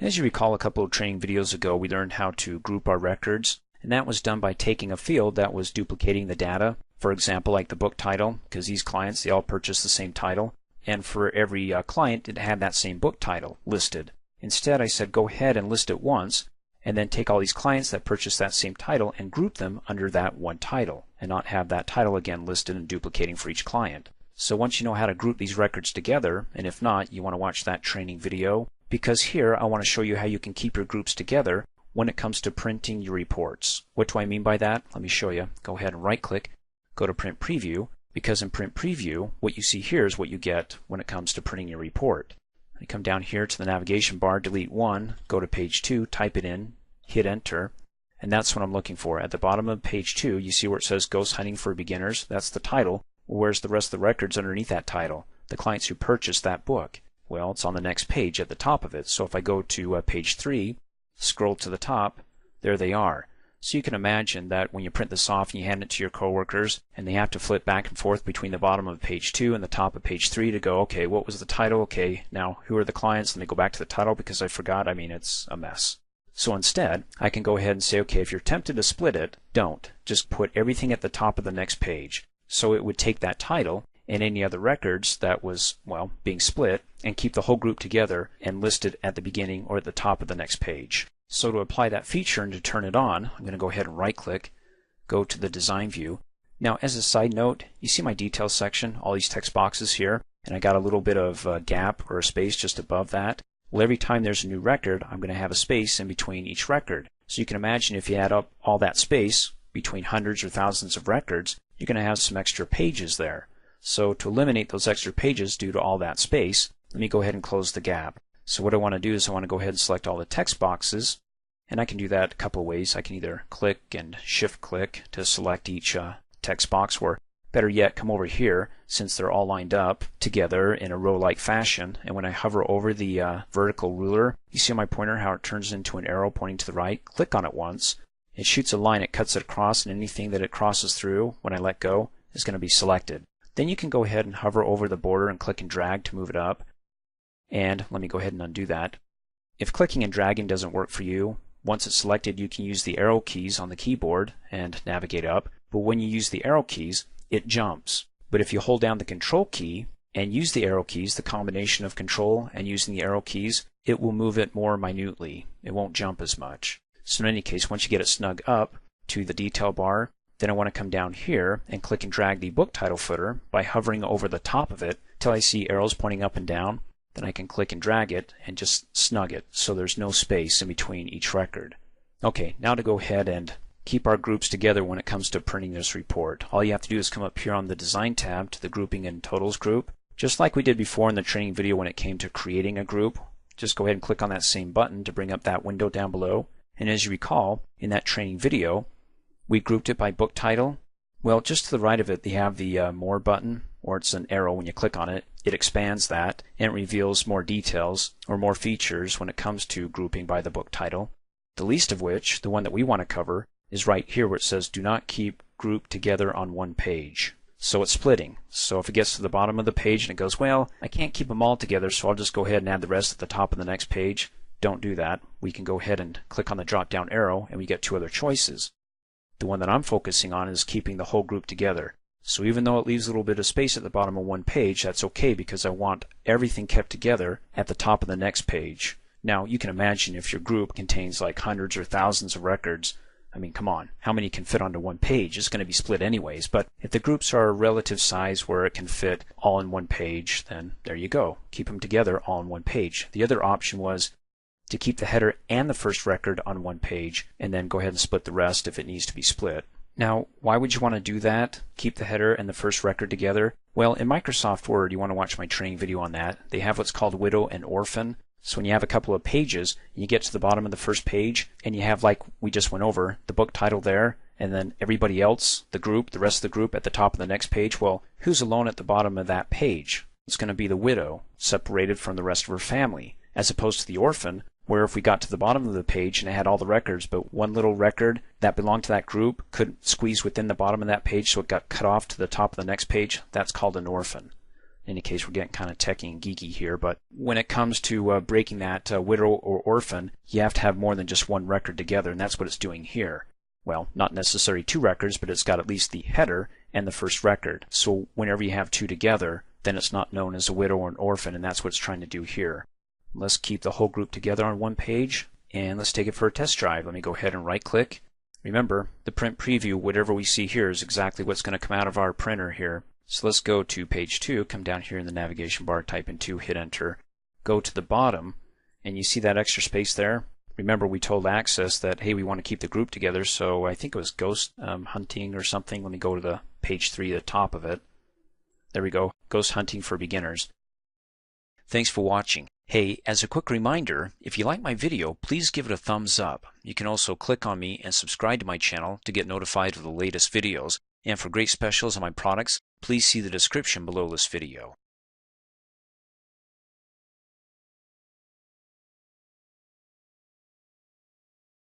As you recall, a couple of training videos ago, we learned how to group our records, and that was done by taking a field that was duplicating the data. For example, like the book title, because these clients, they all purchase the same title, and for every client, it had that same book title listed. Instead, I said go ahead and list it once, and then take all these clients that purchase that same title and group them under that one title, and not have that title again listed and duplicating for each client. So once you know how to group these records together, and if not, you want to watch that training video, because here I want to show you how you can keep your groups together when it comes to printing your reports. What do I mean by that? Let me show you. Go ahead and right click, go to Print Preview, because in Print Preview, what you see here is what you get when it comes to printing your report. You come down here to the navigation bar, delete one, go to page 2, type it in, hit enter, and that's what I'm looking for. At the bottom of page 2, you see where it says Ghost Hunting for Beginners. That's the title. Where's the rest of the records underneath that title? The clients who purchased that book. Well, it's on the next page at the top of it. So if I go to page 3, scroll to the top, there they are. So you can imagine that when you print this off and you hand it to your coworkers and they have to flip back and forth between the bottom of page 2 and the top of page 3 to go, okay, what was the title? Okay, now who are the clients? Let me go back to the title because I forgot. I mean, it's a mess. So instead, I can go ahead and say, okay, if you're tempted to split it, don't. Just put everything at the top of the next page. So it would take that title and any other records that was, well, being split and keep the whole group together and list it at the beginning or at the top of the next page. So to apply that feature and to turn it on, I'm going to go ahead and right click, go to the design view. Now as a side note, you see my details section, all these text boxes here, and I got a little bit of a gap or a space just above that. Well, every time there's a new record, I'm going to have a space in between each record. So you can imagine if you add up all that space between hundreds or thousands of records, you're going to have some extra pages there. So to eliminate those extra pages due to all that space, let me go ahead and close the gap. So what I want to do is I want to go ahead and select all the text boxes, and I can do that a couple of ways. I can either click and shift click to select each text box, or better yet, come over here since they're all lined up together in a row-like fashion, and when I hover over the vertical ruler, you see on my pointer how it turns into an arrow pointing to the right. Click on it once. It shoots a line, it cuts it across, and anything that it crosses through when I let go is going to be selected. Then you can go ahead and hover over the border and click and drag to move it up. And let me go ahead and undo that. If clicking and dragging doesn't work for you, once it's selected you can use the arrow keys on the keyboard and navigate up. But when you use the arrow keys, it jumps. But if you hold down the control key and use the arrow keys, the combination of control and using the arrow keys, it will move it more minutely. It won't jump as much. So in any case, once you get it snug up to the detail bar, then I want to come down here and click and drag the book title footer by hovering over the top of it till I see arrows pointing up and down. Then I can click and drag it and just snug it so there's no space in between each record. Okay, now to go ahead and keep our groups together when it comes to printing this report. All you have to do is come up here on the Design tab to the Grouping and Totals group. Just like we did before in the training video when it came to creating a group, just go ahead and click on that same button to bring up that window down below. And as you recall, in that training video, we grouped it by book title. Well, just to the right of it, they have the More button, or it's an arrow when you click on it. It expands that and it reveals more details or more features when it comes to grouping by the book title. The least of which, the one that we want to cover, is right here where it says do not keep grouped together on one page. So it's splitting. So if it gets to the bottom of the page and it goes, well, I can't keep them all together, so I'll just go ahead and add the rest at the top of the next page. Don't do that. We can go ahead and click on the drop down arrow and we get two other choices. The one that I'm focusing on is keeping the whole group together. So even though it leaves a little bit of space at the bottom of one page, that's okay because I want everything kept together at the top of the next page. Now you can imagine if your group contains like hundreds or thousands of records, I mean, come on, how many can fit onto one page? It's going to be split anyways. But if the groups are a relative size where it can fit all in one page, then there you go. Keep them together all in one page. The other option was to keep the header and the first record on one page and then go ahead and split the rest if it needs to be split. Now, why would you want to do that? Keep the header and the first record together? Well, in Microsoft Word, you want to watch my training video on that. They have what's called widow and orphan. So when you have a couple of pages, you get to the bottom of the first page, and you have, like we just went over, the book title there, and then everybody else, the group, the rest of the group at the top of the next page. Well, who's alone at the bottom of that page? It's going to be the widow, separated from the rest of her family, as opposed to the orphan, where if we got to the bottom of the page and it had all the records, but one little record that belonged to that group couldn't squeeze within the bottom of that page, so it got cut off to the top of the next page, that's called an orphan. In any case, we're getting kind of techy and geeky here, but when it comes to breaking that widow or orphan, you have to have more than just one record together, and that's what it's doing here. Well, not necessarily two records, but it's got at least the header and the first record. So whenever you have two together, then it's not known as a widow or an orphan, and that's what it's trying to do here. Let's keep the whole group together on one page, and let's take it for a test drive. Let me go ahead and right-click. Remember, the print preview, whatever we see here is exactly what's going to come out of our printer here. So let's go to page 2, come down here in the navigation bar, type in 2, hit enter. Go to the bottom, and you see that extra space there? Remember, we told Access that, hey, we want to keep the group together, so I think it was ghost hunting or something. Let me go to the page 3, the top of it. There we go, ghost hunting for beginners. Thanks for watching. Hey, as a quick reminder, if you like my video, please give it a thumbs up. You can also click on me and subscribe to my channel to get notified of the latest videos. And for great specials on my products, please see the description below this video.